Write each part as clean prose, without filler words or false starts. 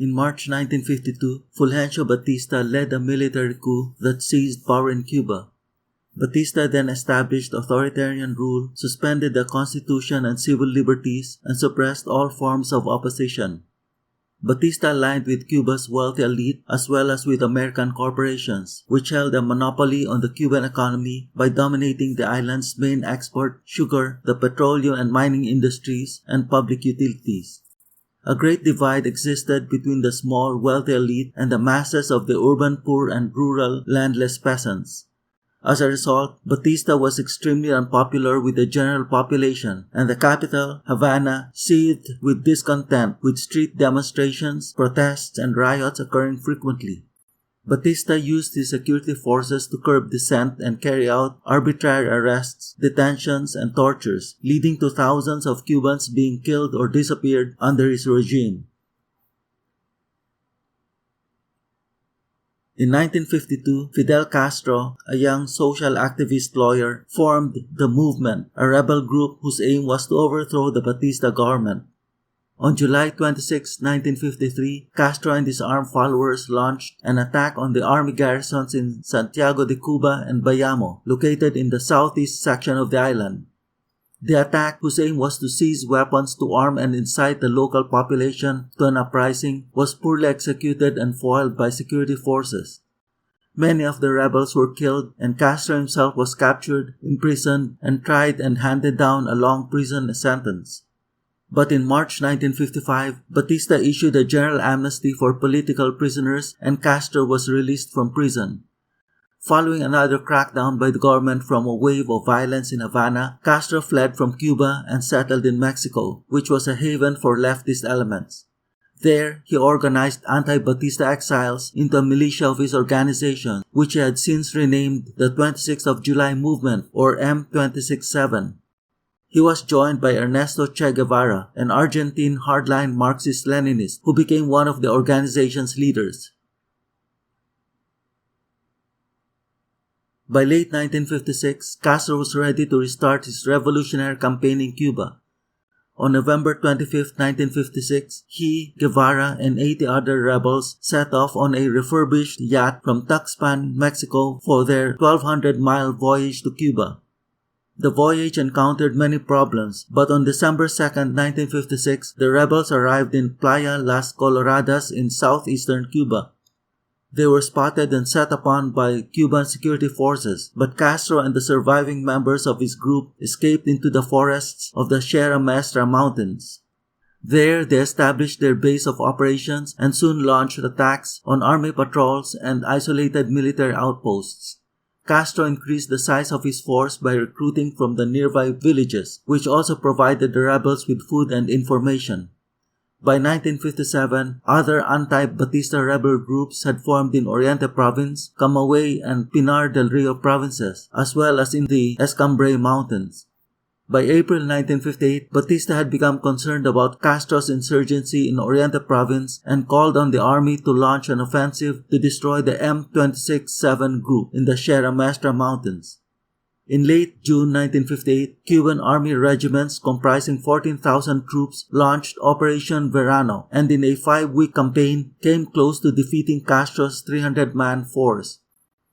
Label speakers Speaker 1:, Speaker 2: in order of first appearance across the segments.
Speaker 1: In March 1952, Fulgencio Batista led a military coup that seized power in Cuba. Batista then established authoritarian rule, suspended the constitution and civil liberties, and suppressed all forms of opposition. Batista aligned with Cuba's wealthy elite as well as with American corporations, which held a monopoly on the Cuban economy by dominating the island's main export, sugar, the petroleum and mining industries, and public utilities. A great divide existed between the small, wealthy elite and the masses of the urban poor and rural, landless peasants. As a result, Batista was extremely unpopular with the general population, and the capital, Havana, seethed with discontent, with street demonstrations, protests, and riots occurring frequently. Batista used his security forces to curb dissent and carry out arbitrary arrests, detentions, and tortures, leading to thousands of Cubans being killed or disappeared under his regime. In 1952, Fidel Castro, a young social activist lawyer, formed the Movement, a rebel group whose aim was to overthrow the Batista government. On July 26, 1953, Castro and his armed followers launched an attack on the army garrisons in Santiago de Cuba and Bayamo, located in the southeast section of the island. The attack, whose aim was to seize weapons to arm and incite the local population to an uprising, was poorly executed and foiled by security forces. Many of the rebels were killed, and Castro himself was captured, imprisoned, and tried and handed down a long prison sentence. But in March 1955, Batista issued a general amnesty for political prisoners and Castro was released from prison. Following another crackdown by the government from a wave of violence in Havana, Castro fled from Cuba and settled in Mexico, which was a haven for leftist elements. There, he organized anti-Batista exiles into a militia of his organization, which he had since renamed the 26th of July Movement, or M267. He was joined by Ernesto Che Guevara, an Argentine hardline Marxist Leninist, who became one of the organization's leaders. By late 1956, Castro was ready to restart his revolutionary campaign in Cuba. On November 25, 1956, he, Guevara, and 80 other rebels set off on a refurbished yacht from Tuxpan, Mexico for their 1,200-mile voyage to Cuba. The voyage encountered many problems, but on December 2, 1956, the rebels arrived in Playa Las Coloradas in southeastern Cuba. They were spotted and set upon by Cuban security forces, but Castro and the surviving members of his group escaped into the forests of the Sierra Maestra Mountains. There, they established their base of operations and soon launched attacks on army patrols and isolated military outposts. Castro increased the size of his force by recruiting from the nearby villages, which also provided the rebels with food and information. By 1957, other anti-Batista rebel groups had formed in Oriente Province, Camagüey, and Pinar del Rio provinces, as well as in the Escambray Mountains. By April 1958, Batista had become concerned about Castro's insurgency in Oriente Province and called on the army to launch an offensive to destroy the M267 group in the Sierra Maestra Mountains. In late June 1958, Cuban army regiments comprising 14,000 troops launched Operation Verano and in a 5-week campaign came close to defeating Castro's 300-man force.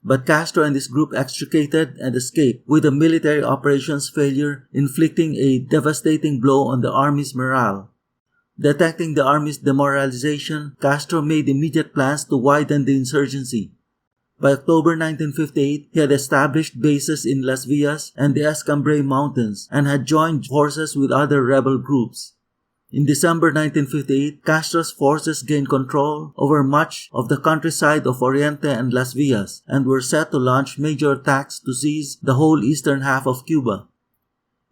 Speaker 1: But Castro and his group extricated and escaped, with the military operations failure inflicting a devastating blow on the army's morale. Detecting the army's demoralization, Castro made immediate plans to widen the insurgency. By October 1958, he had established bases in Las Villas and the Escambray Mountains and had joined forces with other rebel groups. In December 1958, Castro's forces gained control over much of the countryside of Oriente and Las Villas and were set to launch major attacks to seize the whole eastern half of Cuba.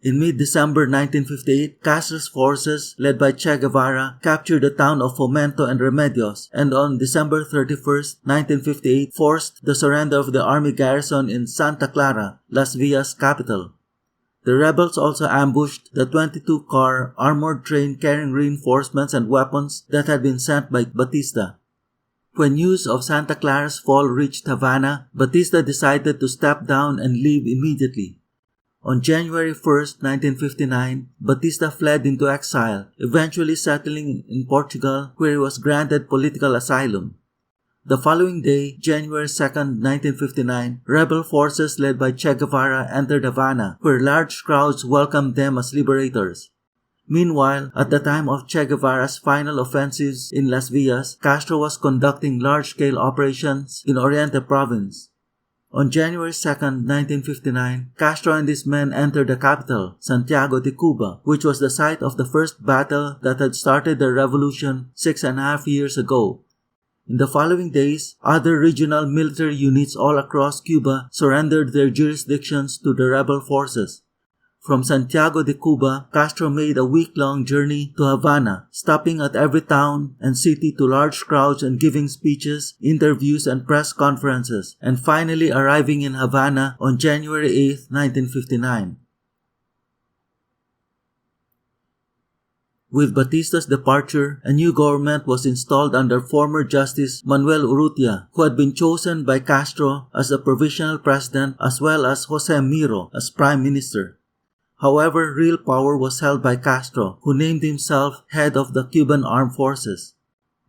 Speaker 1: In mid-December 1958, Castro's forces, led by Che Guevara, captured the town of Fomento and Remedios, and on December 31, 1958, forced the surrender of the army garrison in Santa Clara, Las Villas' capital. The rebels also ambushed the 22-car armored train carrying reinforcements and weapons that had been sent by Batista. When news of Santa Clara's fall reached Havana, Batista decided to step down and leave immediately. On January 1, 1959, Batista fled into exile, eventually settling in Portugal where he was granted political asylum. The following day, January 2, 1959, rebel forces led by Che Guevara entered Havana, where large crowds welcomed them as liberators. Meanwhile, at the time of Che Guevara's final offensives in Las Villas, Castro was conducting large-scale operations in Oriente Province. On January 2, 1959, Castro and his men entered the capital, Santiago de Cuba, which was the site of the first battle that had started the revolution 6.5 years ago. In the following days, other regional military units all across Cuba surrendered their jurisdictions to the rebel forces. From Santiago de Cuba, Castro made a week-long journey to Havana, stopping at every town and city to large crowds and giving speeches, interviews, and press conferences, and finally arriving in Havana on January 8, 1959. With Batista's departure, a new government was installed under former Justice Manuel Urrutia, who had been chosen by Castro as the provisional president as well as Jose Miro as prime minister. However, real power was held by Castro, who named himself head of the Cuban Armed Forces.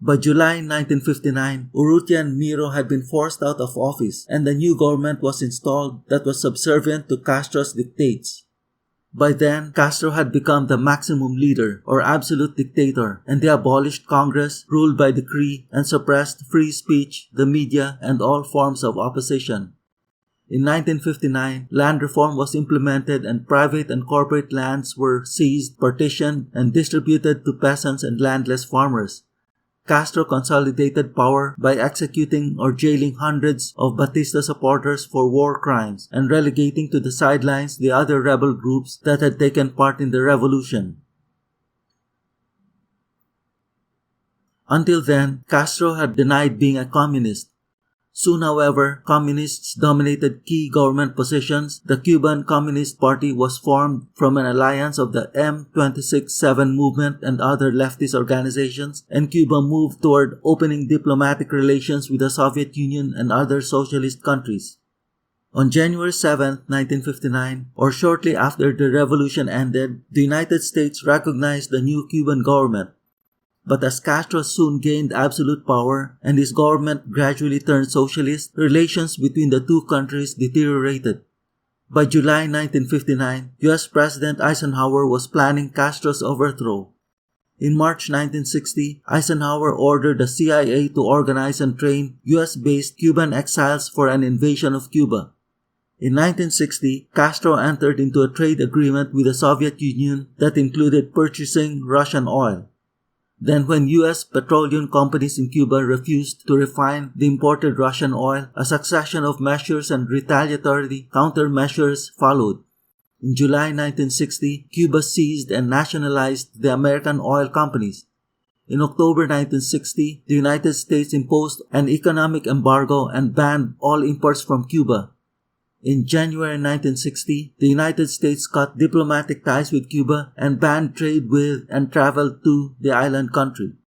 Speaker 1: By July 1959, Urrutia and Miro had been forced out of office, and a new government was installed that was subservient to Castro's dictates. By then, Castro had become the maximum leader, or absolute dictator, and they abolished Congress, ruled by decree, and suppressed free speech, the media, and all forms of opposition. In 1959, land reform was implemented and private and corporate lands were seized, partitioned, and distributed to peasants and landless farmers. Castro consolidated power by executing or jailing hundreds of Batista supporters for war crimes and relegating to the sidelines the other rebel groups that had taken part in the revolution. Until then, Castro had denied being a communist. Soon, however, communists dominated key government positions. The Cuban Communist Party was formed from an alliance of the M26-7 movement and other leftist organizations, and Cuba moved toward opening diplomatic relations with the Soviet Union and other socialist countries. On January 7, 1959, or shortly after the revolution ended, the United States recognized the new Cuban government. But as Castro soon gained absolute power and his government gradually turned socialist, relations between the two countries deteriorated. By July 1959, U.S. President Eisenhower was planning Castro's overthrow. In March 1960, Eisenhower ordered the CIA to organize and train U.S.-based Cuban exiles for an invasion of Cuba. In 1960, Castro entered into a trade agreement with the Soviet Union that included purchasing Russian oil. Then when U.S. petroleum companies in Cuba refused to refine the imported Russian oil, a succession of measures and retaliatory countermeasures followed. In July 1960, Cuba seized and nationalized the American oil companies. In October 1960, the United States imposed an economic embargo and banned all imports from Cuba. In January 1960, the United States cut diplomatic ties with Cuba and banned trade with and travel to the island country.